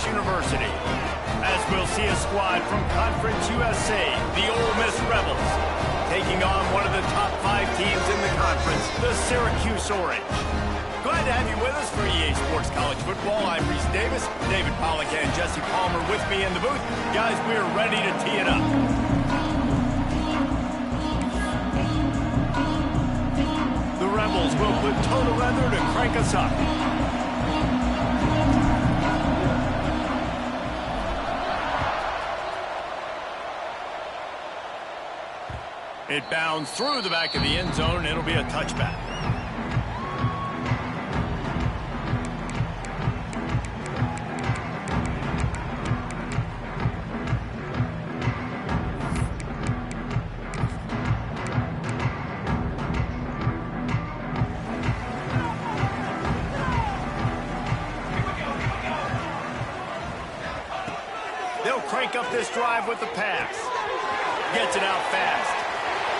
University. As we'll see a squad from Conference USA, the Ole Miss Rebels, taking on one of the top 5 teams in the conference, the Syracuse Orange. Glad to have you with us for EA Sports College Football. I'm Reese Davis, David Pollack and Jesse Palmer with me in the booth. Guys, we're ready to tee it up. The Rebels will put total leather to crank us up. It bounds through the back of the end zone. It'll be a touchback. They'll crank up this drive with the pass. Gets it out fast.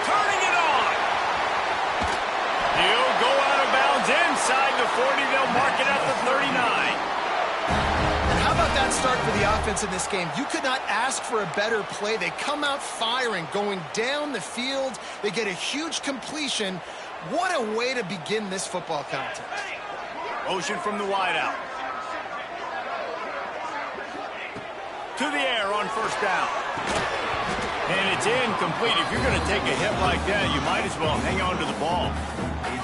Turning it on. He'll go out of bounds inside the 40. They'll mark it at the 39. And how about that start for the offense in this game? You could not ask for a better play. They come out firing, going down the field. They get a huge completion. What a way to begin this football contest. Motion from the wideout. To the air on first down. And it's incomplete. If you're going to take a hit like that, you might as well hang on to the ball.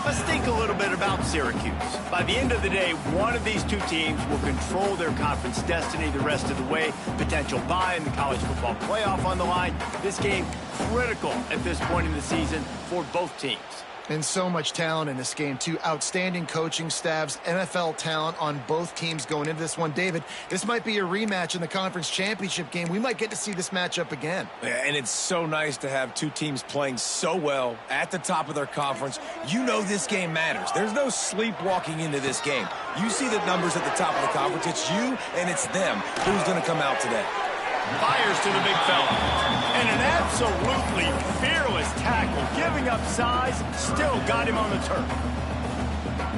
Let's think a little bit about Syracuse. By the end of the day, one of these two teams will control their conference destiny the rest of the way. Potential bye in the college football playoff on the line. This game critical at this point in the season for both teams. And so much talent in this game, too. Outstanding coaching staffs, NFL talent on both teams going into this one. David, this might be a rematch in the conference championship game. We might get to see this matchup again. Yeah, and it's so nice to have two teams playing so well at the top of their conference. You know this game matters. There's no sleepwalking into this game. You see the numbers at the top of the conference. It's you and it's them. Who's going to come out today? Fires to the big fella. And an absolutely fearless tackle. Giving up size, still got him on the turf.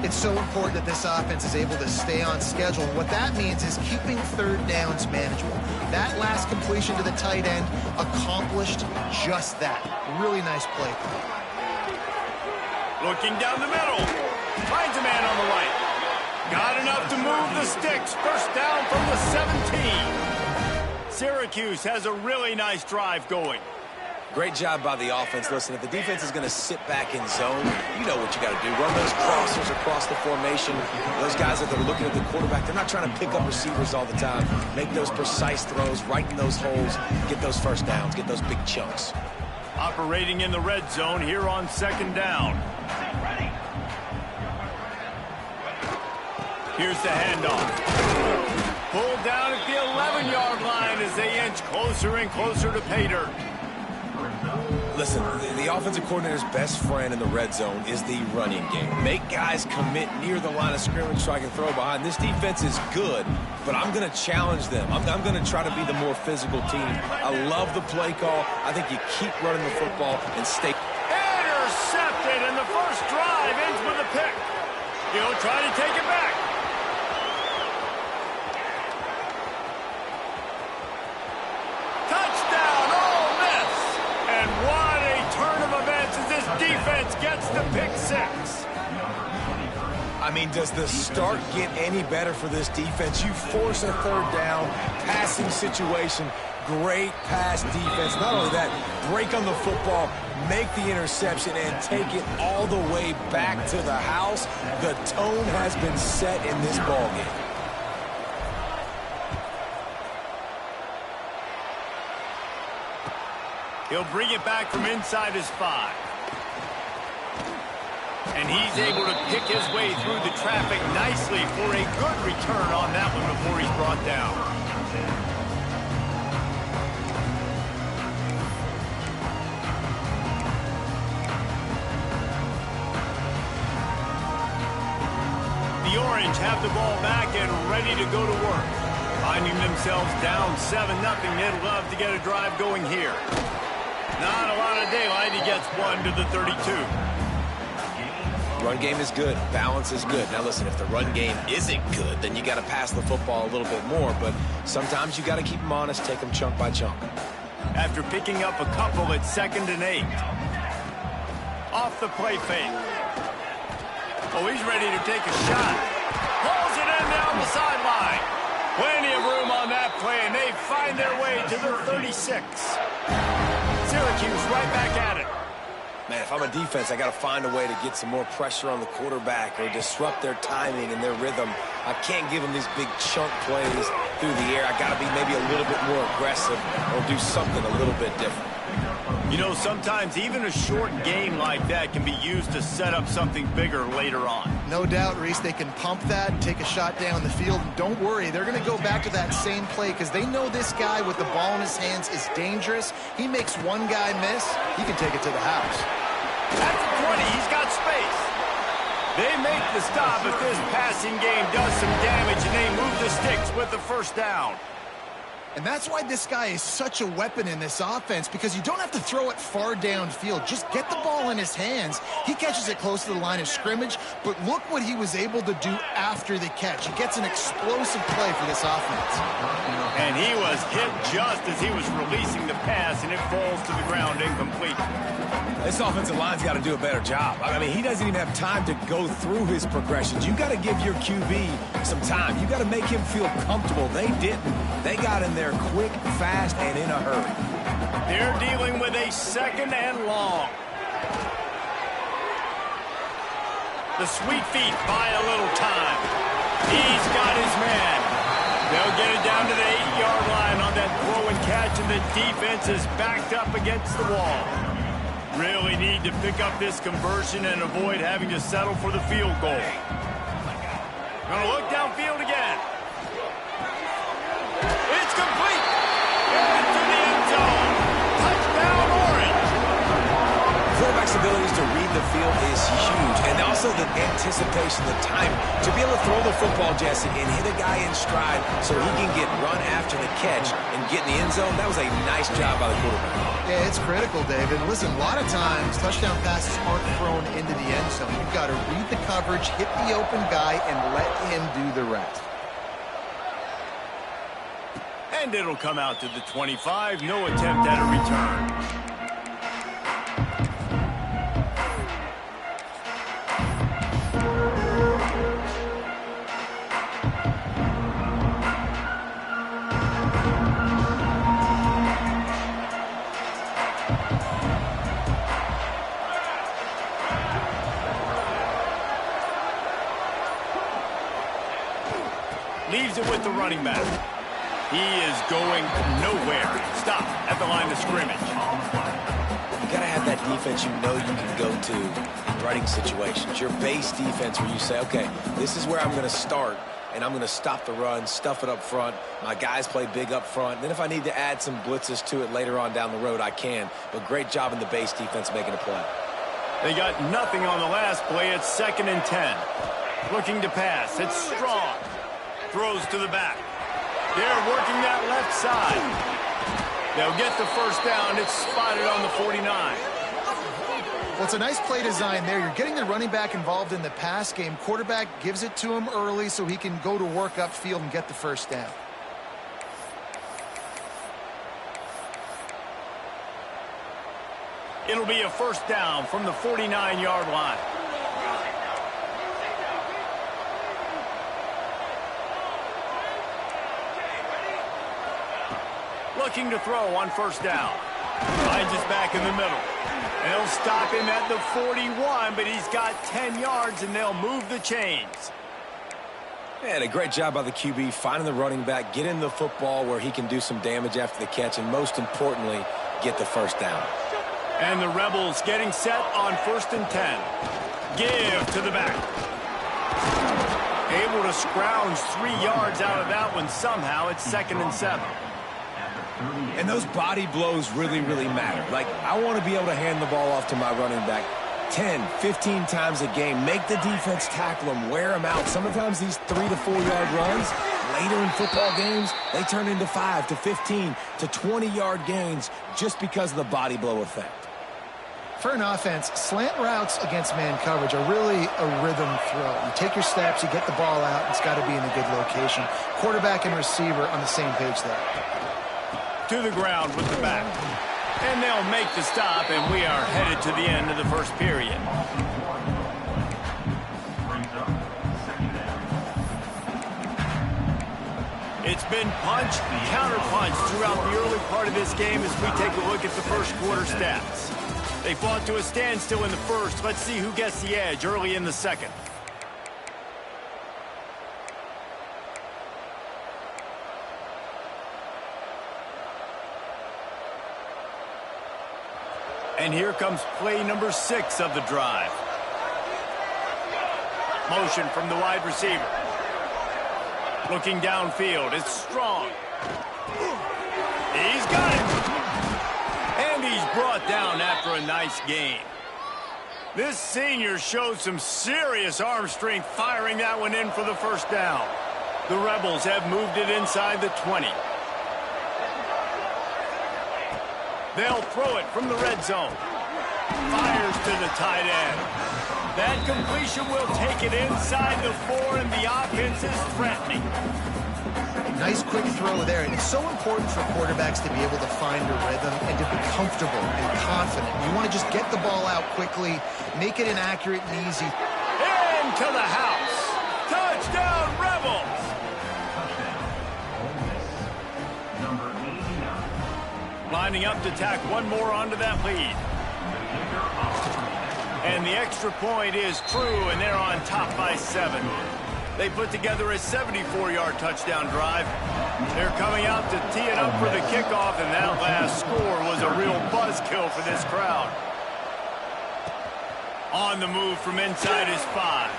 It's so important that this offense is able to stay on schedule. What that means is keeping third downs manageable. That last completion to the tight end accomplished just that. Really nice play. Looking down the middle. Finds a man on the right. Got enough to move the sticks. First down from the 17. Syracuse has a really nice drive going. Great job by the offense. Listen, if the defense is going to sit back in zone, you know what you got to do. Run those crossers across the formation. Those guys that are looking at the quarterback, they're not trying to pick up receivers all the time. Make those precise throws, right in those holes, get those first downs, get those big chunks. Operating in the red zone here on second down. Here's the handoff. Pulled down at the 11-yard line as they inch closer and closer to pay dirt. Listen, the offensive coordinator's best friend in the red zone is the running game. Make guys commit near the line of scrimmage so I can throw behind. This defense is good, but I'm going to challenge them. I'm going to try to be the more physical team. I love the play call. I think you keep running the football and stay. Intercepted, and the first drive ends with a pick. He'll try to take it back. Defense gets the pick six. I mean, does the start get any better for this defense? You force a third down, passing situation, great pass defense. Not only that, break on the football, make the interception, and take it all the way back to the house. The tone has been set in this ballgame. He'll bring it back from inside his 5. And he's able to pick his way through the traffic nicely for a good return on that one before he's brought down. The Orange have the ball back and ready to go to work. Finding themselves down 7-0, they'd love to get a drive going here. Not a lot of daylight. He gets one to the 32. Run game is good. Balance is good. Now, listen, if the run game isn't good, then you got to pass the football a little bit more. But sometimes you got to keep them honest, take them chunk by chunk. After picking up a couple at 2nd and 8. Off the play fake. Oh, he's ready to take a shot. Pulls it in down the sideline. Plenty of room on that play, and they find their way to the 36. Syracuse right back at it. Man, if I'm a defense, I got to find a way to get some more pressure on the quarterback or disrupt their timing and their rhythm. I can't give them these big chunk plays through the air. I got to be maybe a little bit more aggressive or do something a little bit different. You know, sometimes even a short game like that can be used to set up something bigger later on. No doubt, Reese, they can pump that and take a shot down the field. And don't worry, they're going to go back to that same play because they know this guy with the ball in his hands is dangerous. He makes one guy miss, he can take it to the house. At the 20, he's got space. They make the stop if this passing game does some damage, and they move the sticks with the first down. And that's why this guy is such a weapon in this offense, because you don't have to throw it far downfield. Just get the ball in his hands. He catches it close to the line of scrimmage, but look what he was able to do after the catch. He gets an explosive play for this offense. And he was hit just as he was releasing the pass, and it falls to the ground incomplete. This offensive line's got to do a better job. I mean, he doesn't even have time to go through his progressions. You got to give your QB some time. You got to make him feel comfortable. They didn't. They got in there quick, fast, and in a hurry. They're dealing with a 2nd and long. The sweet feet buy a little time. He's got his man. They'll get it down to the 8-yard line on that throw and catch, and the defense is backed up against the wall. Really need to pick up this conversion and avoid having to settle for the field goal. Gonna look downfield again. It's complete. Into the end zone. Touchdown, Orange. Quarterback's abilities to read the field is huge, and also the anticipation, the time to be able to throw the football, Jesse, and hit a guy in stride so he can get run after the catch and get in the end zone. That was a nice job by the quarterback. Yeah, it's critical, David. Listen, a lot of times touchdown passes aren't thrown into the end zone. You've got to read the coverage, hit the open guy, and let him do the rest. And it'll come out to the 25. No attempt at a return. Leaves it with the running back. He is going nowhere. Stop at the line of scrimmage. You got to have that defense you know you can go to in running situations. Your base defense where you say, okay, this is where I'm going to start, and I'm going to stop the run, stuff it up front. My guys play big up front. Then if I need to add some blitzes to it later on down the road, I can. But great job in the base defense making a play. They got nothing on the last play. It's 2nd and 10. Looking to pass. It's Strong. Throws to the back. They're working that left side. They'll get the first down. It's spotted on the 49. Well, it's a nice play design there. You're getting the running back involved in the pass game. Quarterback gives it to him early so he can go to work upfield and get the first down. It'll be a first down from the 49-yard line. Looking to throw on first down. Finds his back in the middle. They'll stop him at the 41, but he's got 10 yards, and they'll move the chains. Man, a great job by the QB finding the running back, getting the football where he can do some damage after the catch, and most importantly, get the first down. And the Rebels getting set on 1st and 10. Give to the back. Able to scrounge 3 yards out of that one somehow. It's 2nd and 7. And those body blows really, really matter. Like, I want to be able to hand the ball off to my running back 10, 15 times a game. Make the defense tackle them, wear them out. Sometimes these 3 to 4 yard runs, later in football games, they turn into 5 to 15 to 20 yard gains just because of the body blow effect. For an offense, slant routes against man coverage are really a rhythm throw. You take your steps, you get the ball out, it's got to be in a good location. Quarterback and receiver on the same page there. To the ground with the back. And they'll make the stop, and we are headed to the end of the first period. It's been punch, counter-punch throughout the early part of this game as we take a look at the first quarter stats. They fought to a standstill in the first. Let's see who gets the edge early in the second. And here comes play number 6 of the drive. Motion from the wide receiver. Looking downfield, it's strong. He's got it. And he's brought down after a nice gain. This senior showed some serious arm strength firing that one in for the first down. The Rebels have moved it inside the 20. They'll throw it from the red zone. Fires to the tight end. That completion will take it inside the 4, and the offense is threatening. Nice quick throw there. And it's so important for quarterbacks to be able to find a rhythm and to be comfortable and confident. You want to just get the ball out quickly, make it inaccurate and easy. Into the house. Touchdown, Rebels! Lining up to tack one more onto that lead. And the extra point is true, and they're on top by 7. They put together a 74-yard touchdown drive. They're coming out to tee it up for the kickoff, and that last score was a real buzzkill for this crowd. On the move from inside his 5.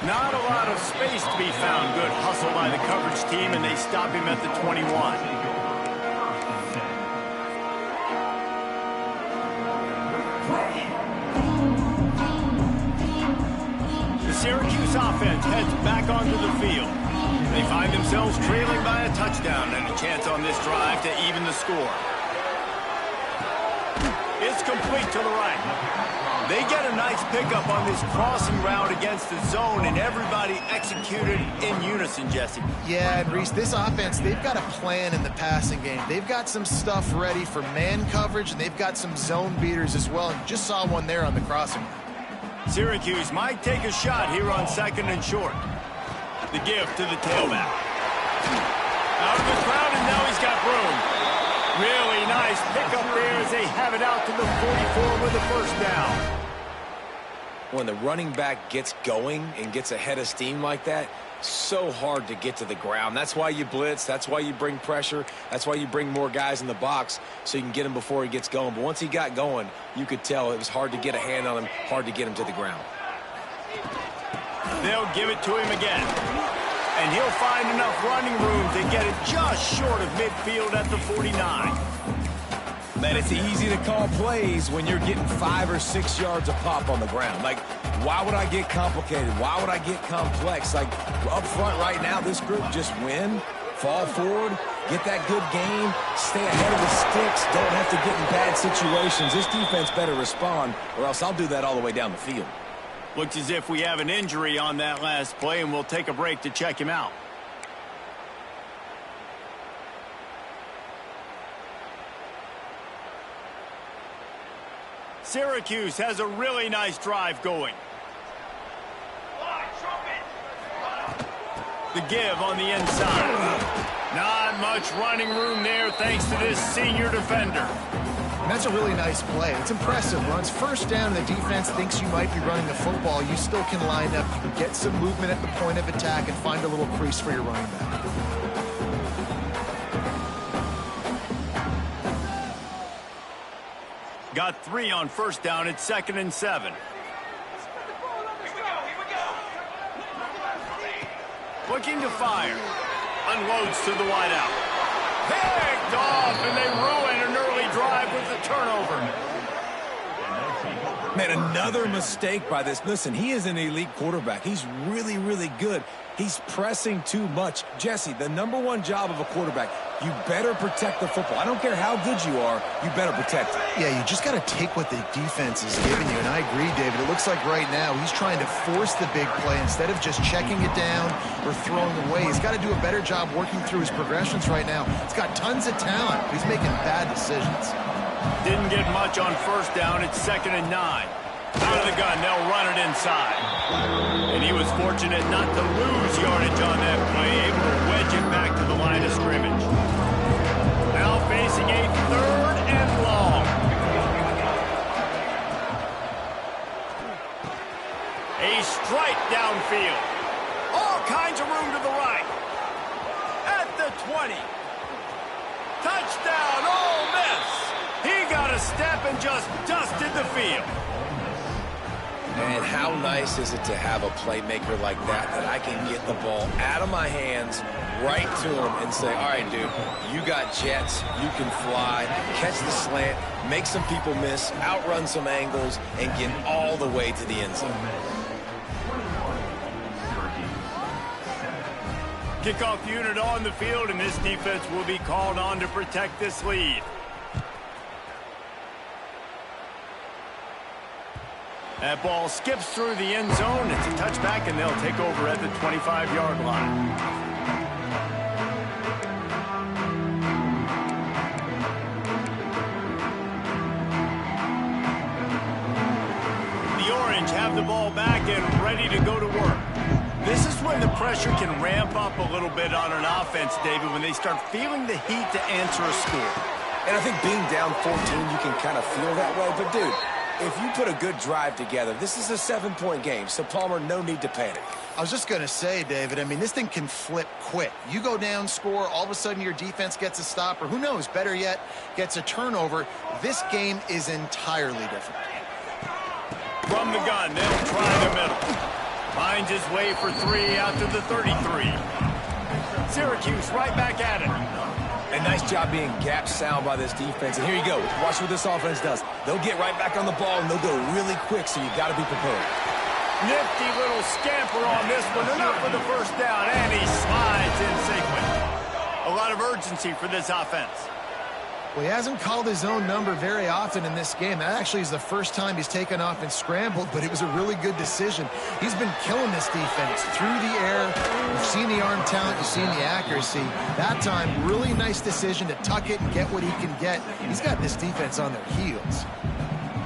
Not a lot of space to be found. Good hustle by the coverage team, and they stop him at the 21. Syracuse offense heads back onto the field. They find themselves trailing by a touchdown and a chance on this drive to even the score. It's complete to the right. They get a nice pickup on this crossing route against the zone, and everybody executed in unison, Jesse. Yeah, and Reese, this offense, they've got a plan in the passing game. They've got some stuff ready for man coverage, and they've got some zone beaters as well. And just saw one there on the crossing route. Syracuse might take a shot here on 2nd and short. The give to the tailback. Out of the crowd, and now he's got room. Really nice pickup there as they have it out to the 44 with a first down. When the running back gets going and gets ahead of steam like that, so hard to get to the ground. That's why you blitz. That's why you bring pressure. That's why you bring more guys in the box so you can get him before he gets going. But once he got going, you could tell it was hard to get a hand on him, hard to get him to the ground. They'll give it to him again. And he'll find enough running room to get it just short of midfield at the 49. Man, it's easy to call plays when you're getting 5 or 6 yards a pop on the ground. Like, why would I get complicated? Why would I get complex? Like, up front right now, this group just win, fall forward, get that good game, stay ahead of the sticks, don't have to get in bad situations. This defense better respond, or else I'll do that all the way down the field. Looks as if we have an injury on that last play, and we'll take a break to check him out. Syracuse has a really nice drive going. The give on the inside. Not much running room there thanks to this senior defender. And that's a really nice play. It's impressive. Runs first down, and the defense thinks you might be running the football. You still can line up. You can get some movement at the point of attack and find a little crease for your running back. Got 3 on first down. It's 2nd and 7. Looking to fire. Unloads to the wideout. Picked off, and they ruin an early drive with the turnover. Man, another mistake by this. Listen, he is an elite quarterback. He's really, really good. He's pressing too much. Jesse, the #1 job of a quarterback, You better protect the football. I don't care how good you are, you better protect it. Yeah, you just got to take what the defense is giving you, and I agree, David. It looks like right now he's trying to force the big play instead of just checking it down or throwing away. He's got to do a better job working through his progressions right now. He's got tons of talent. He's making bad decisions. Didn't get much on first down. It's 2nd and 9. Out of the gun, they'll run it inside. And he was fortunate not to lose yardage on that play, able to wedge it back to the line of scrimmage. Now facing a 3rd and long. A strike downfield. All kinds of room to the right. At the 20. Touchdown, Ole Miss. He got a step and just dusted the field. And how nice is it to have a playmaker like that I can get the ball out of my hands right to him and say, all right, dude, you got jets, you can fly, catch the slant, make some people miss, outrun some angles, and get all the way to the end zone. Kickoff unit on the field, and this defense will be called on to protect this lead. That ball skips through the end zone. It's a touchback, and they'll take over at the 25-yard line. The Orange have the ball back and ready to go to work. This is when the pressure can ramp up a little bit on an offense, David, when they start feeling the heat to answer a score. And I think being down 14, you can kind of feel that way. But, dude, if you put a good drive together, this is a 7-point game, so, Palmer, no need to panic. I was just going to say, David, I mean, this thing can flip quick. You go down, score, all of a sudden your defense gets a stop, or who knows, better yet, gets a turnover. This game is entirely different. From the gun, they'll try the middle. Finds his way for 3 out to the 33. Syracuse right back at it. A nice job being gap sound by this defense. And here you go. Watch what this offense does. They'll get right back on the ball, and they'll go really quick, so you got to be prepared. Nifty little scamper on this one. Enough for the first down, and he slides in sequence. A lot of urgency for this offense. Well, he hasn't called his own number very often in this game. That actually is the first time he's taken off and scrambled, but it was a really good decision. He's been killing this defense through the air. You've seen the arm talent, you've seen the accuracy. That time, really nice decision to tuck it and get what he can get. He's got this defense on their heels.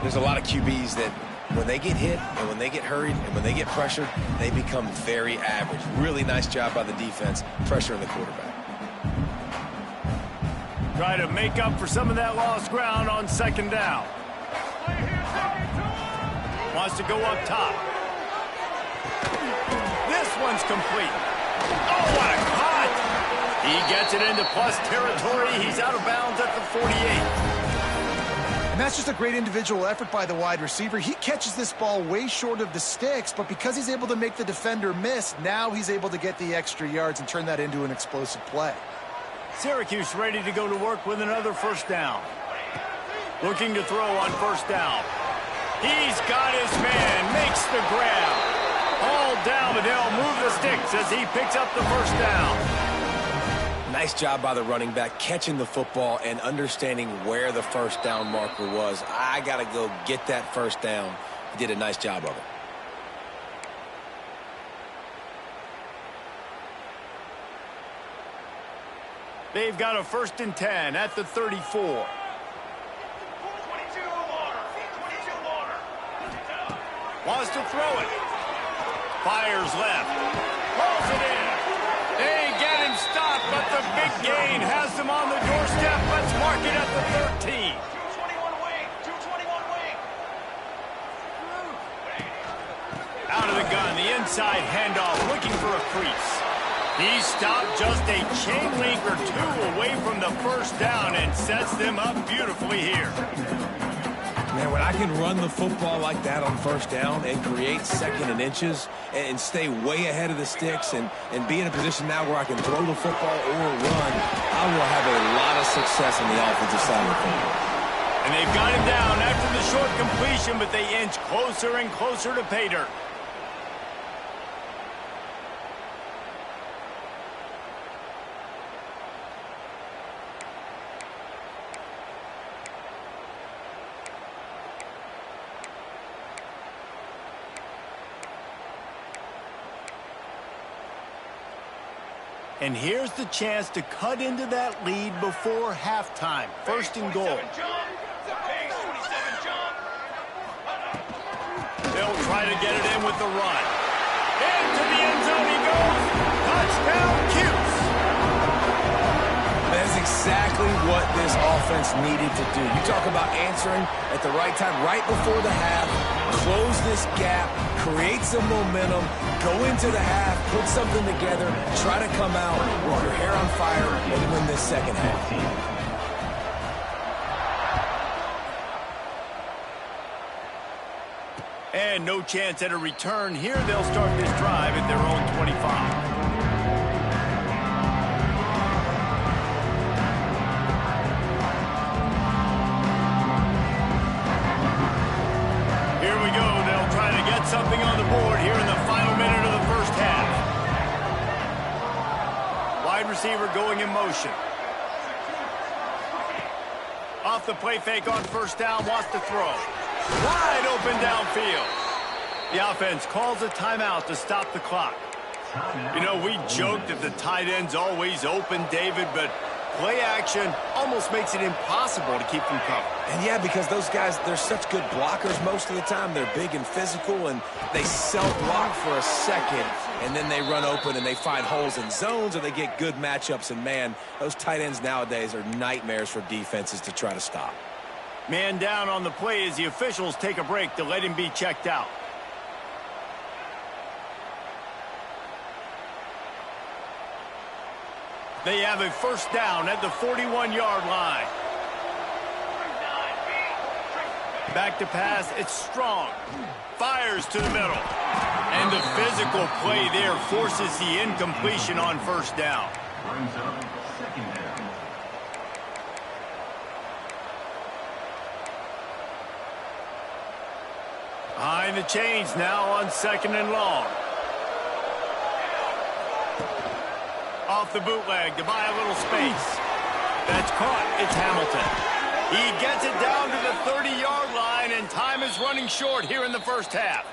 There's a lot of QBs that when they get hit and when they get hurried and when they get pressured, they become very average. Really nice job by the defense, pressuring the quarterback. Try to make up for some of that lost ground on 2nd down. Wants to go up top. This one's complete. Oh, what a cut! He gets it into plus territory. He's out of bounds at the 48. And that's just a great individual effort by the wide receiver. He catches this ball way short of the sticks, but because he's able to make the defender miss, now he's able to get the extra yards and turn that into an explosive play. Syracuse ready to go to work with another first down. Looking to throw on first down. He's got his man, makes the grab. All down, but they'll move the sticks as he picks up the first down. Nice job by the running back, catching the football and understanding where the first down marker was. I got to go get that first down. He did a nice job of it. They've got a 1st and 10 at the 34. Wants to throw it. Fires left. Pulls it in. They get him stopped, but the big gain has them on the doorstep. Let's mark it at the 13. 221 wing. 221 wing. Out of the gun, the inside handoff, looking for a crease. He stopped just a chain link or 2 away from the first down and sets them up beautifully here. Man, when I can run the football like that on first down and create 2nd and inches and stay way ahead of the sticks and be in a position now where I can throw the football or run, I will have a lot of success on the offensive side of the football. And they've got him down after the short completion, but they inch closer and closer to pay dirt. And here's the chance to cut into that lead before halftime. First and goal. They'll try to get it in with the run. Into the end zone he goes. Touchdown, Cuse. That's exactly what this offense needed to do. You talk about answering at the right time, right before the half, close this gap, create some momentum, go into the half, put something together, try to come out with your hair on fire and win this second half. And no chance at a return here. They'll start this drive at their own 25. Something on the board here in the final minute of the first half. Wide receiver going in motion. Off the play fake on first down, wants to throw. Wide open downfield. The offense calls a timeout to stop the clock. You know, we joked that the tight end's always open, David, but play action almost makes it impossible to keep them covered. And yeah, because those guys, they're such good blockers most of the time. They're big and physical, and they self-block for a second, and then they run open and they find holes in zones, or they get good matchups. And, man, those tight ends nowadays are nightmares for defenses to try to stop. Man down on the play as the officials take a break to let him be checked out. They have a first down at the 41-yard line. Back to pass, it's strong. Fires to the middle. And the physical play there forces the incompletion on first down. Behind the chains now on second and long. Off the bootleg to buy a little space. That's caught. It's Hamilton. He gets it down to the 30-yard line, and time is running short here in the first half.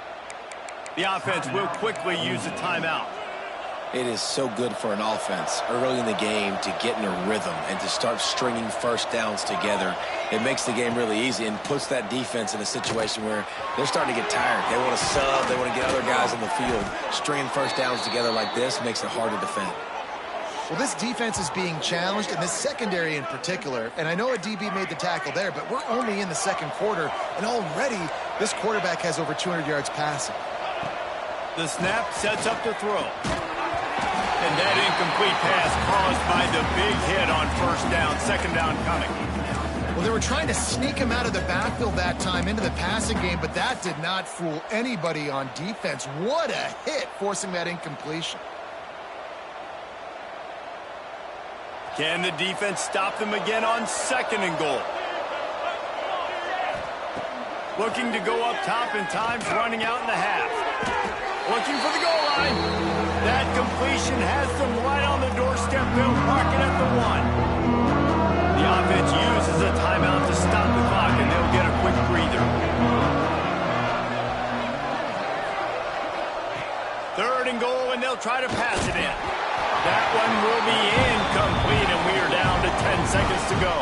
The offense will quickly use a timeout. It is so good for an offense early in the game to get in a rhythm and to start stringing first downs together. It makes the game really easy and puts that defense in a situation where they're starting to get tired. They want to sub. They want to get other guys on the field. Stringing first downs together like this makes it hard to defend. Well, this defense is being challenged, and this secondary in particular. And I know a DB made the tackle there, but we're only in the second quarter, and already this quarterback has over 200 yards passing. The snap sets up the throw. And that incomplete pass caused by the big hit on first down, second down coming. Well, they were trying to sneak him out of the backfield that time into the passing game, but that did not fool anybody on defense. What a hit, forcing that incompletion. Can the defense stop them again on second and goal? Looking to go up top, and time's running out in the half. Looking for the goal line. That completion has them right on the doorstep. They'll park it at the 1. The offense uses a timeout to stop the clock, and they'll get a quick breather. Third and goal, and they'll try to pass it in. That one will be incomplete, and we are down to 10 seconds to go.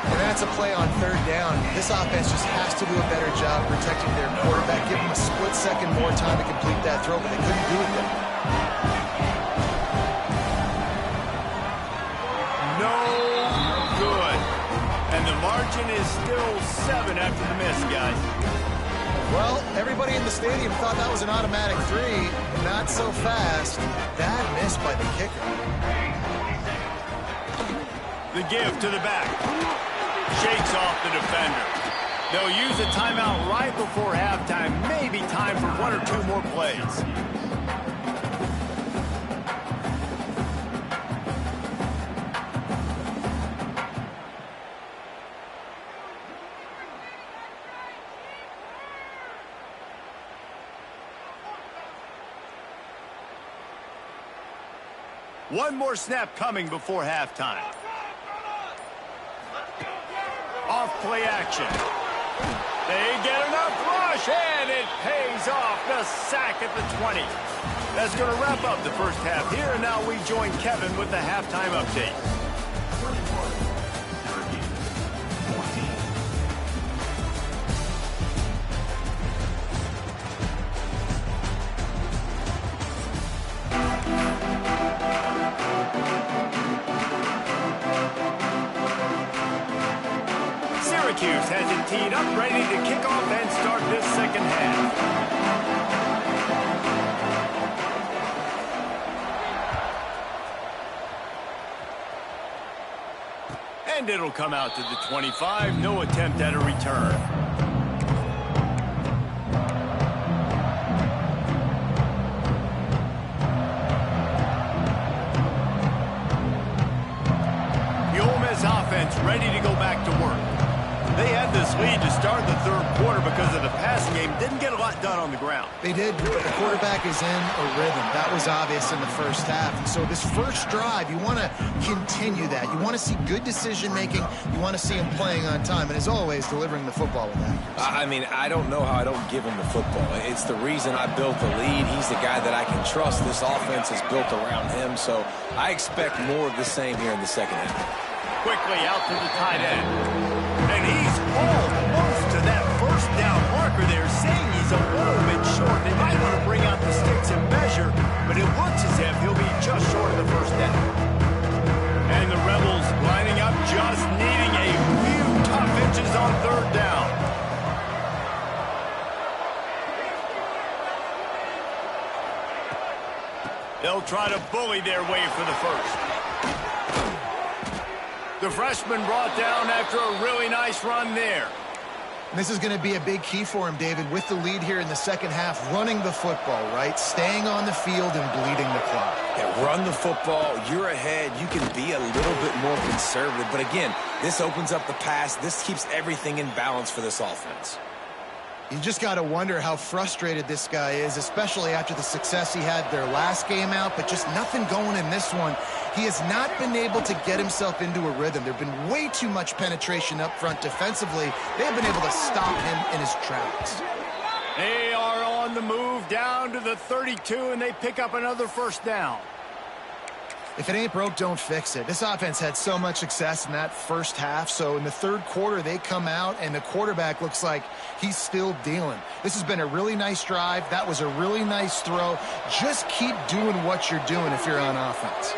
And that's a play on third down. This offense just has to do a better job protecting their quarterback, give them a split second more time to complete that throw, but they couldn't do it there. No good. And the margin is still 7 after the miss, guys. Well, everybody in the stadium thought that was an automatic 3. Not so fast. Bad miss by the kicker. The give to the back. Shakes off the defender. They'll use a timeout right before halftime. Maybe time for 1 or 2 more plays. One more snap coming before halftime. Off play action. They get enough run. rush, and it pays off. The sack at the 20. That's going to wrap up the first half here, and now we join Kevin with the halftime update. Syracuse has it teed up, ready to kick off and start this second half. And it'll come out to the 25. No attempt at a return. The Ole Miss offense ready to go back to work. They had this lead to start the third quarter because of the passing game. Didn't get a lot done on the ground. They did, but the quarterback is in a rhythm. That was obvious in the first half. And so this first drive, you want to continue that. You want to see good decision-making. You want to see him playing on time. And as always, delivering the football with accuracy. I mean, I don't know how I don't give him the football. It's the reason I built the lead. He's the guy that I can trust. This offense is built around him. So I expect more of the same here in the second half. Quickly out to the tight end. And he's almost to that first down marker there, saying he's a little bit short. They might want to bring out the sticks and measure, but it looks as if he'll be just short of the first down. And the Rebels lining up, just needing a few tough inches on third down. They'll try to bully their way for the first. The freshman brought down after a really nice run there. This is going to be a big key for him, David, with the lead here in the second half, running the football, right? Staying on the field and bleeding the clock. Yeah, run the football. You're ahead. You can be a little bit more conservative. But again, this opens up the pass. This keeps everything in balance for this offense. You just got to wonder how frustrated this guy is, especially after the success he had their last game out, but just nothing going in this one. He has not been able to get himself into a rhythm. There have been way too much penetration up front defensively. They have been able to stop him in his tracks. They are on the move down to the 32, and they pick up another first down. If it ain't broke, don't fix it. This offense had so much success in that first half, so in the third quarter, they come out, and the quarterback looks like he's still dealing. This has been a really nice drive. That was a really nice throw. Just keep doing what you're doing if you're on offense.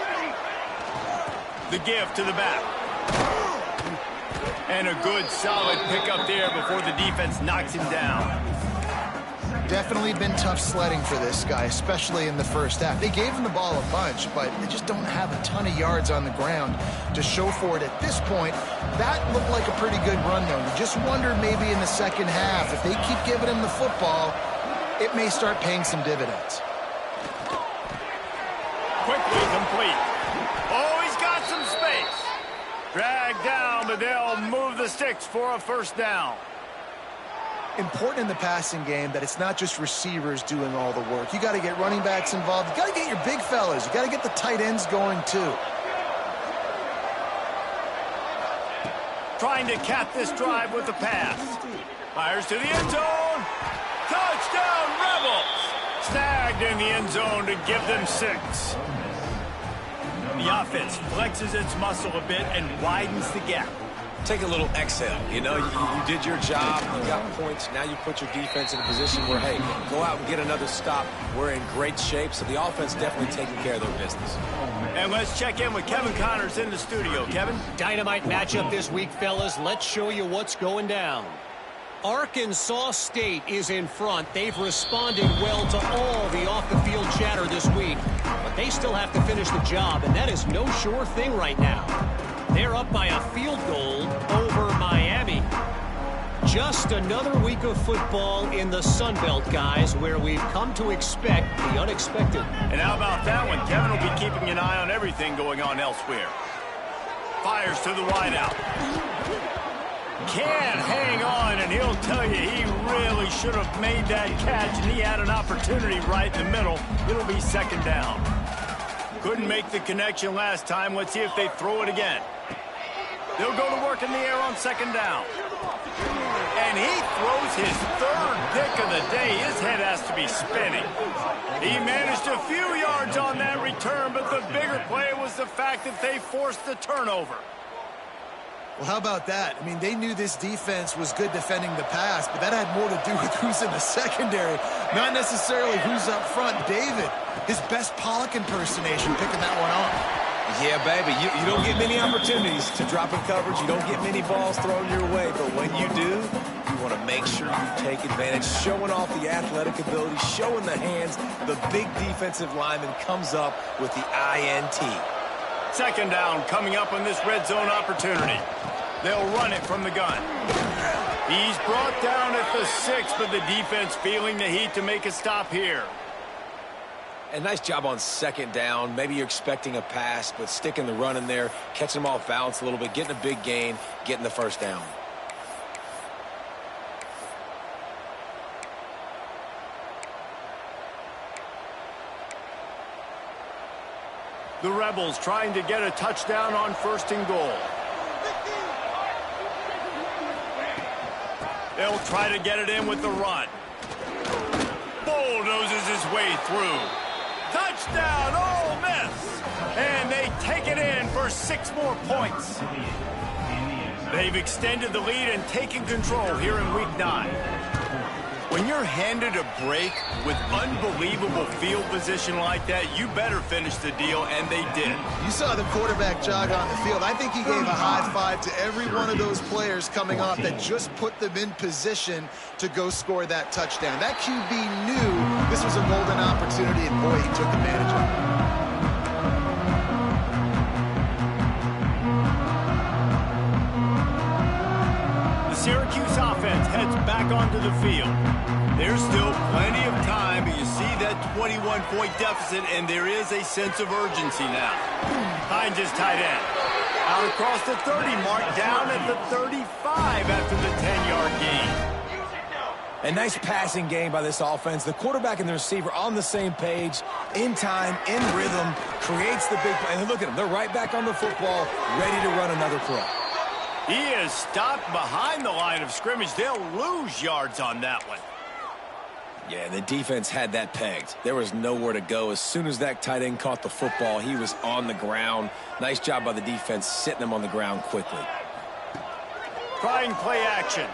The give to the back. And a good, solid pickup there before the defense knocks him down. Definitely been tough sledding for this guy, especially in the first half. They gave him the ball a bunch, but they just don't have a ton of yards on the ground to show for it at this point. That looked like a pretty good run, though. You just wonder maybe in the second half, if they keep giving him the football, it may start paying some dividends. Quickly complete. Oh, he's got some space. Dragged down, but they'll move the sticks for a first down. Important in the passing game that it's not just receivers doing all the work. You got to get running backs involved. You got to get your big fellas. You got to get the tight ends going too. Trying to cap this drive with the pass. Fires to the end zone. Touchdown, Rebels. Snagged in the end zone to give them 6. The offense flexes its muscle a bit and widens the gap. Take a little exhale. You know, you did your job. You got points. Now you put your defense in a position where, hey, go out and get another stop. We're in great shape, so the offense definitely taking care of their business. And let's check in with Kevin Connors in the studio. Kevin? Dynamite matchup this week, fellas. Let's show you what's going down. Arkansas State is in front. They've responded well to all the off-the-field chatter this week. But they still have to finish the job, and that is no sure thing right now. They're up by a field goal over Miami. Just another week of football in the Sun Belt, guys, where we've come to expect the unexpected. And how about that one? Kevin will be keeping an eye on everything going on elsewhere. Fires to the wideout. Can't hang on, and he'll tell you he really should have made that catch, and he had an opportunity right in the middle. It'll be second down. Couldn't make the connection last time. Let's see if they throw it again. They'll go to work in the air on second down. And he throws his third pick of the day. His head has to be spinning. He managed a few yards on that return, but the bigger play was the fact that they forced the turnover. Well, how about that? I mean, they knew this defense was good defending the pass, but that had more to do with who's in the secondary, not necessarily who's up front. David, his best Pollock impersonation, picking that one off. Yeah, baby, you don't get many opportunities to drop in coverage. You don't get many balls thrown your way, but when you do, you want to make sure you take advantage, showing off the athletic ability, showing the hands. The big defensive lineman comes up with the INT. Second down coming up on this red zone opportunity. They'll run it from the gun. He's brought down at the 6, but the defense feeling the heat to make a stop here. And nice job on second down. Maybe you're expecting a pass, but sticking the run in there, catching them off balance a little bit, getting a big gain, getting the first down. The Rebels trying to get a touchdown on 1st and goal. They'll try to get it in with the run. Bulldozes his way through. Touchdown, Ole Miss! And they take it in for 6 more points. They've extended the lead and taken control here in Week 9. When you're handed a break with unbelievable field position like that, you better finish the deal, and they did. You saw the quarterback jog on the field. I think he gave a high five to every one of those players coming off that just put them in position to go score that touchdown. That QB knew this was a golden opportunity, and boy, he took advantage of it. Syracuse offense heads back onto the field. There's still plenty of time, but you see that 21-point deficit, and there is a sense of urgency now. Hines is tight end. Out across the 30 mark, down at the 35 after the 10-yard gain. A nice passing game by this offense. The quarterback and the receiver on the same page, in time, in rhythm, creates the big play. And look at them. They're right back on the football, ready to run another play. He is stopped behind the line of scrimmage. They'll lose yards on that one. Yeah, the defense had that pegged. There was nowhere to go. As soon as that tight end caught the football, he was on the ground. Nice job by the defense sitting him on the ground quickly. Trying play action.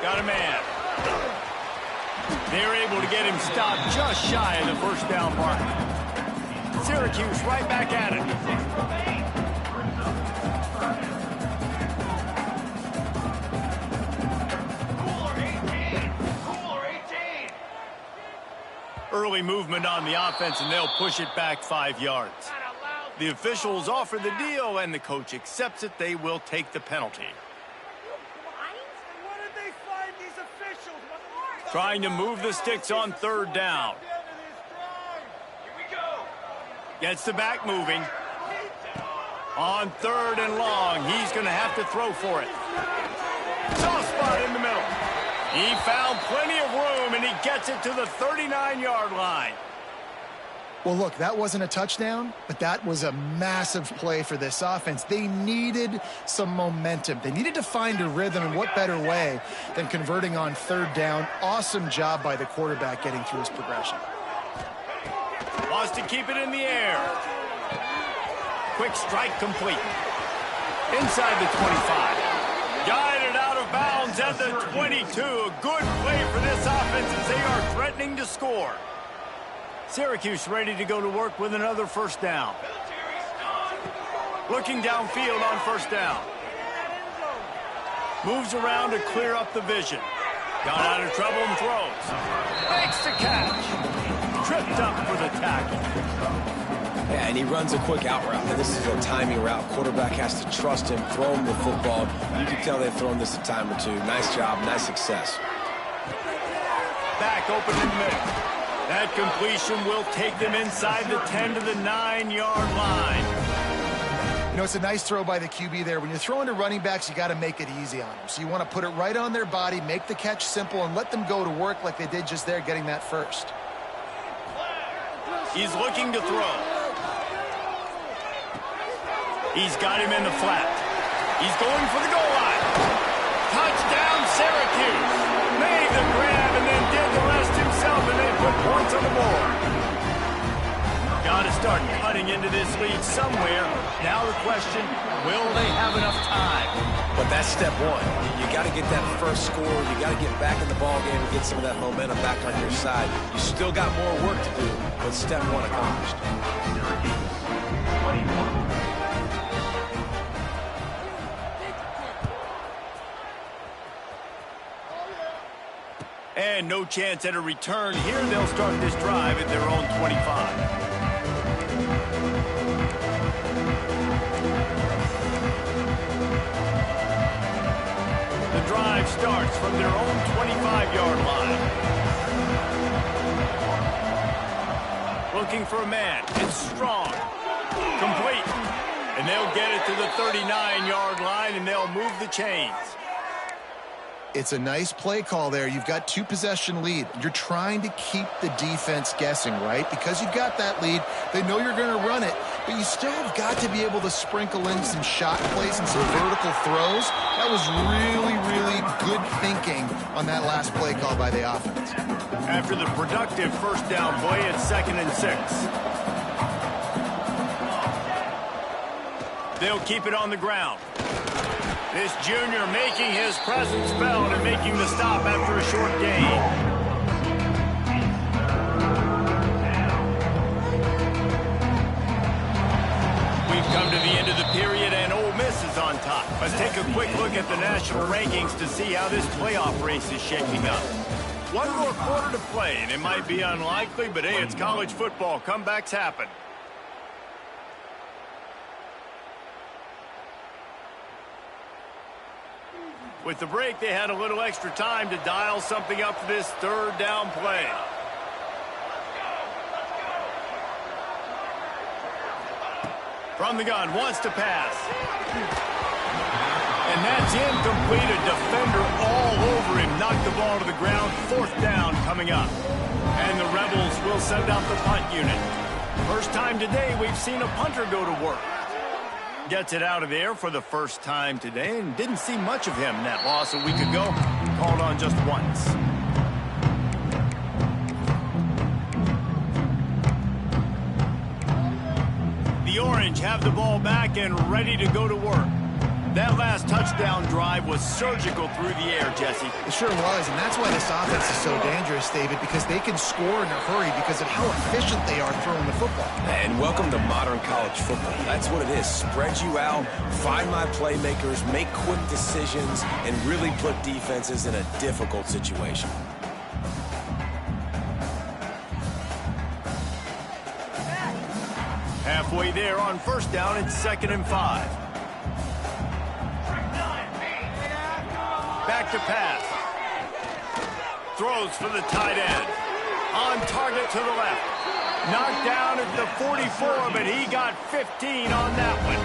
Got a man. They're able to get him stopped just shy of the first down mark. Syracuse right back at it. Early movement on the offense, and they'll push it back 5 yards. The officials offer the deal, and the coach accepts it. They will take the penalty. Trying to move the sticks on 3rd down. Gets the back moving. On 3rd and long, he's going to have to throw for it. Soft spot in the middle. He found plenty of room, and he gets it to the 39-yard line. Well, look, that wasn't a touchdown, but that was a massive play for this offense. They needed some momentum. They needed to find a rhythm, and what better way than converting on 3rd down. Awesome job by the quarterback getting through his progression. Wants to keep it in the air. Quick strike complete. Inside the 25. Guided out of bounds at the 22. A good play for this offense as they are threatening to score. Syracuse ready to go to work with another 1st down. Looking downfield on 1st down. Moves around to clear up the vision. Got out of trouble and throws. Makes the catch. Tripped up for the tackle. Yeah, and he runs a quick out route. And this is a timing route. Quarterback has to trust him, throw him the football. You can tell they've thrown this a time or two. Nice job, nice success. Back open in the middle. That completion will take them inside the 10 to the 9-yard line. You know, it's a nice throw by the QB there. When you're throwing to running backs, you got to make it easy on them. So you want to put it right on their body, make the catch simple, and let them go to work like they did just there, getting that first. He's looking to throw. He's got him in the flat. He's going for the goal line. Syracuse made the grab and then did the rest himself, and they put points on the board. Got to start cutting into this lead somewhere. Now the question, will they have enough time? But that's step one. You got to get that first score. You got to get back in the ball game and get some of that momentum back on your side. You still got more work to do, but step one accomplished. And no chance at a return here. They'll start this drive at their own 25. The drive starts from their own 25-yard line. Looking for a man. It's strong. Complete. And they'll get it to the 39-yard line, and they'll move the chains. It's a nice play call there. You've got 2-possession lead. You're trying to keep the defense guessing, right? Because you've got that lead. They know you're going to run it, but you still have got to be able to sprinkle in some shot plays and some vertical throws. That was really, really good thinking on that last play call by the offense. After the productive first down play, it's 2nd and 6. They'll keep it on the ground. This junior making his presence felt and making the stop after a short gain. We've come to the end of the period, and Ole Miss is on top. Let's take a quick look at the national rankings to see how this playoff race is shaping up. One more quarter to play, and it might be unlikely, but hey, it's college football. Comebacks happen. With the break, they had a little extra time to dial something up for this third down play. From the gun, wants to pass. And that's incomplete. A defender all over him. Knocked the ball to the ground. 4th down coming up. And the Rebels will send out the punt unit. First time today we've seen a punter go to work. Gets it out of there for the first time today, and didn't see much of him in that loss a week ago. Called on just once. The Orange have the ball back and ready to go to work. That last touchdown drive was surgical through the air, Jesse. It sure was, and that's why this offense is so dangerous, David, because they can score in a hurry because of how efficient they are throwing the football. And welcome to modern college football. That's what it is. Spread you out, find my playmakers, make quick decisions, and really put defenses in a difficult situation. Halfway there on first down, it's 2nd and 5. Back to pass. Throws for the tight end. On target to the left. Knocked down at the 44, but he got 15 on that one.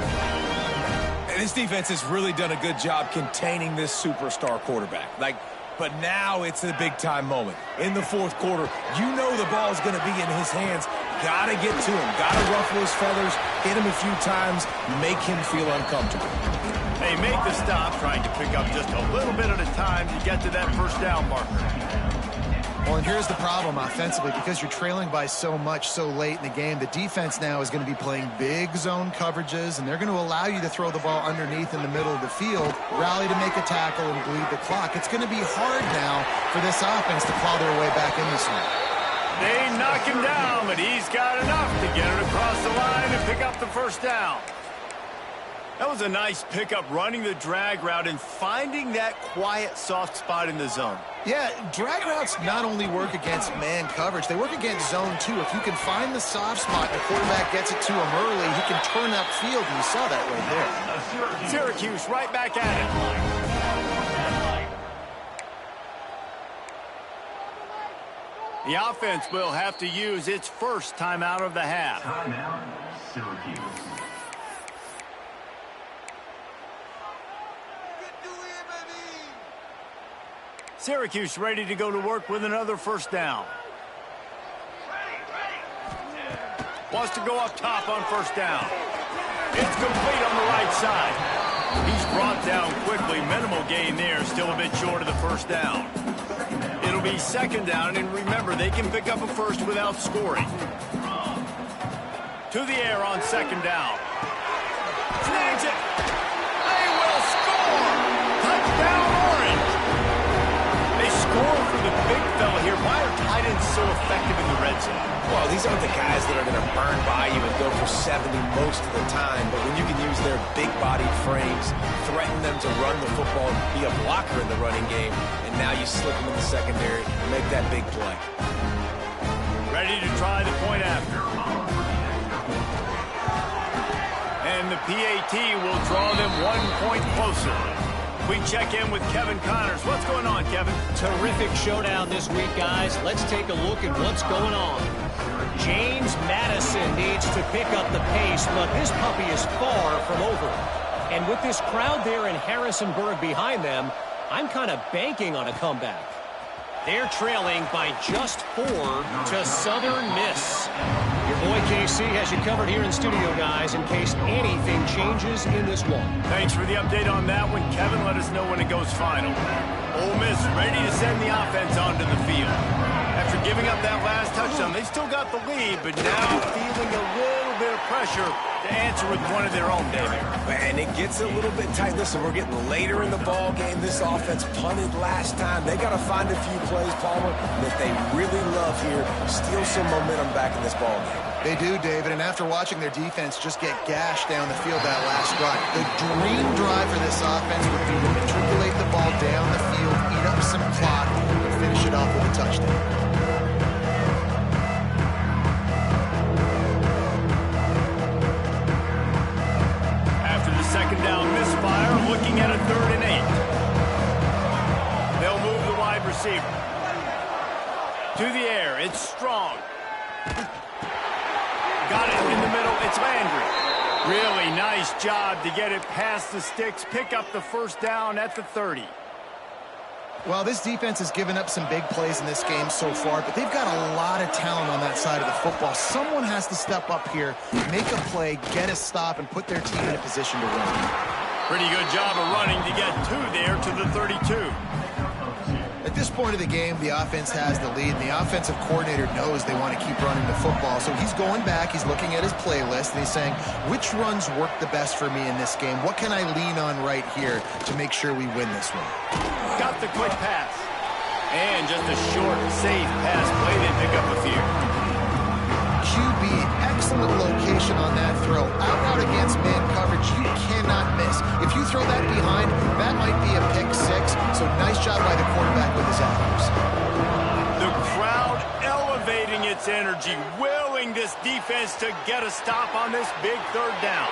And this defense has really done a good job containing this superstar quarterback. But now it's a big-time moment. In the 4th quarter, you know the ball's going to be in his hands. Got to get to him. Got to ruffle his feathers, hit him a few times, make him feel uncomfortable. They make the stop, trying to pick up just a little bit at a time to get to that first down marker. Well, and here's the problem offensively, because you're trailing by so much so late in the game, the defense now is going to be playing big zone coverages, and they're going to allow you to throw the ball underneath in the middle of the field, rally to make a tackle, and bleed the clock. It's going to be hard now for this offense to claw their way back in this one. They knock him down, but he's got enough to get it across the line and pick up the first down. That was a nice pickup, running the drag route and finding that quiet, soft spot in the zone. Yeah, drag routes not only work against man coverage, they work against zone too. If you can find the soft spot and the quarterback gets it to him early, he can turn upfield, and you saw that right there. Syracuse right back at it. The offense will have to use its first timeout of the half. Timeout, Syracuse. Syracuse ready to go to work with another first down. Wants to go up top on first down. It's complete on the right side. He's brought down quickly. Minimal gain there. Still a bit short of the first down. It'll be second down, and remember, they can pick up a first without scoring. To the air on second down. Snags it. They will score. Touchdown, Orange. They score for the big fella here. Why are tight ends so effective in the red zone? Well, these aren't the guys that are going to burn by you and go for 70 most of the time, but when you can use their big-bodied frames, threaten them to run the football, be a blocker in the running game, and now you slip them in the secondary and make that big play. Ready to try the point after. And the PAT will draw them 1 point closer. We check in with Kevin Connors. What's going on, Kevin? Terrific showdown this week, guys. Let's take a look at what's going on. James Madison needs to pick up the pace, but his puppy is far from over. And with this crowd there in Harrisonburg behind them, I'm kind of banking on a comeback. They're trailing by just 4 to Southern Miss. Your boy KC has you covered here in studio, guys, in case anything changes in this one. Thanks for the update on that one, Kevin. Let us know when it goes final. Ole Miss ready to send the offense onto the field. After giving up that last touchdown, they still got the lead, but now feeling a little bit of pressure to answer with one of their own, David. Man, it gets a little bit tight. Listen, we're getting later in the ball game. This offense punted last time. They got to find a few plays, Palmer, that they really love here. Steal some momentum back in this ball game. They do, David, and after watching their defense just get gashed down the field that last drive, the dream drive for this offense would be to matriculate the ball down the field, eat up some clock, and finish it off with a touchdown. After the second down misfire, looking at a 3rd and 8. They'll move the wide receiver. To the air, it's Strong. Got it in the middle, it's Landry. Really nice job to get it past the sticks, pick up the first down at the 30. Well, this defense has given up some big plays in this game so far, but they've got a lot of talent on that side of the football. Someone has to step up here, make a play, get a stop, and put their team in a position to win. Pretty good job of running to get 2 there to the 32. At this point of the game, the offense has the lead, and the offensive coordinator knows they want to keep running the football. So he's going back, he's looking at his playlist, and he's saying, which runs work the best for me in this game? What can I lean on right here to make sure we win this one? Got the quick pass. And just a short, safe pass play. They pick up a few. QB, excellent location on that throw. Out against man coverage, you cannot miss. If you throw that behind, that might be a pick 6. So nice job by the quarterback with his accuracy. The crowd elevating its energy, willing this defense to get a stop on this big 3rd down.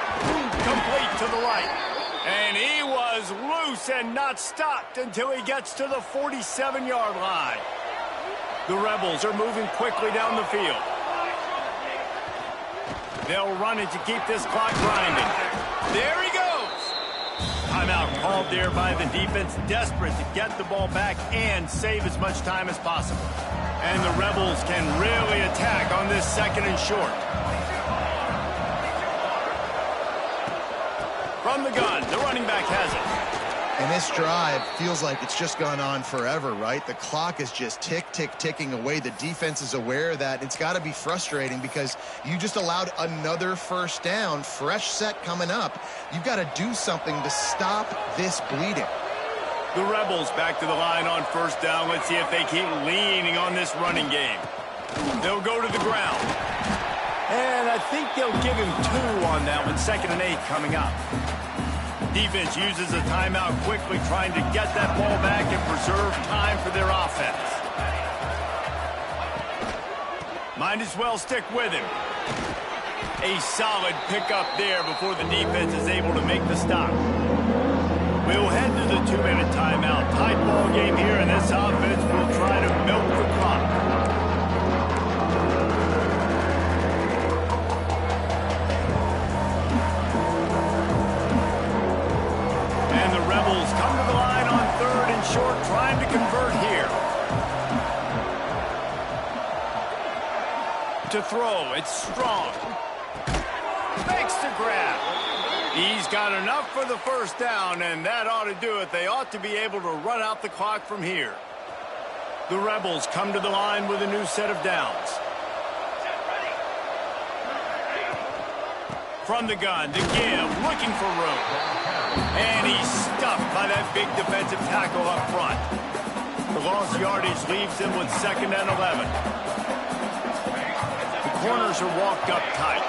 Complete to the right. And he was loose and not stopped until he gets to the 47-yard line. The Rebels are moving quickly down the field. They'll run it to keep this clock grinding. There he goes. Timeout called there by the defense, desperate to get the ball back and save as much time as possible. And the Rebels can really attack on this 2nd and short. From the gun, the running back has it. And this drive feels like it's just gone on forever, right? The clock is just ticking away. The defense is aware of that. It's got to be frustrating because you just allowed another first down, fresh set coming up. You've got to do something to stop this bleeding. The Rebels back to the line on first down. Let's see if they keep leaning on this running game. They'll go to the ground. And I think they'll give him 2 on that one. 2nd and 8 coming up. Defense uses a timeout quickly, trying to get that ball back and preserve time for their offense. Might as well stick with him. A solid pickup there before the defense is able to make the stop. We'll head to the 2-minute timeout. Tight ball game here, and this offense will try to milk the clock. Come to the line on 3rd and short, trying to convert here. To throw, it's Strong. Makes the grab. He's got enough for the first down, and that ought to do it. They ought to be able to run out the clock from here. The Rebels come to the line with a new set of downs. From the gun, to give, looking for room. And he's stuffed by that big defensive tackle up front. The lost yardage leaves him with 2nd and 11. The corners are walked up tight.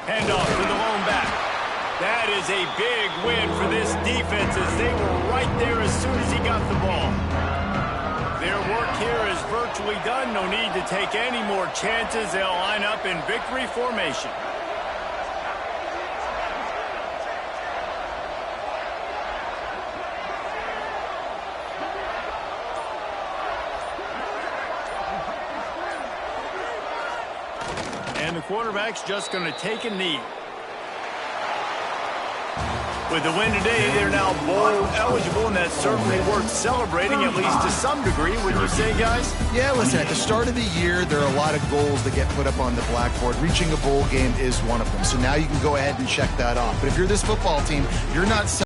Handoff to the lone back. That is a big win for this defense as they were right there as soon as he got the ball. Their work here is virtually done. No need to take any more chances. They'll line up in victory formation. And the quarterback's just going to take a knee. With the win today, they're now bowl eligible, and that's certainly worth celebrating, at least to some degree, wouldn't you say, guys? Yeah, listen, at the start of the year, there are a lot of goals that get put up on the blackboard. Reaching a bowl game is one of them. So now you can go ahead and check that off. But if you're this football team, you're not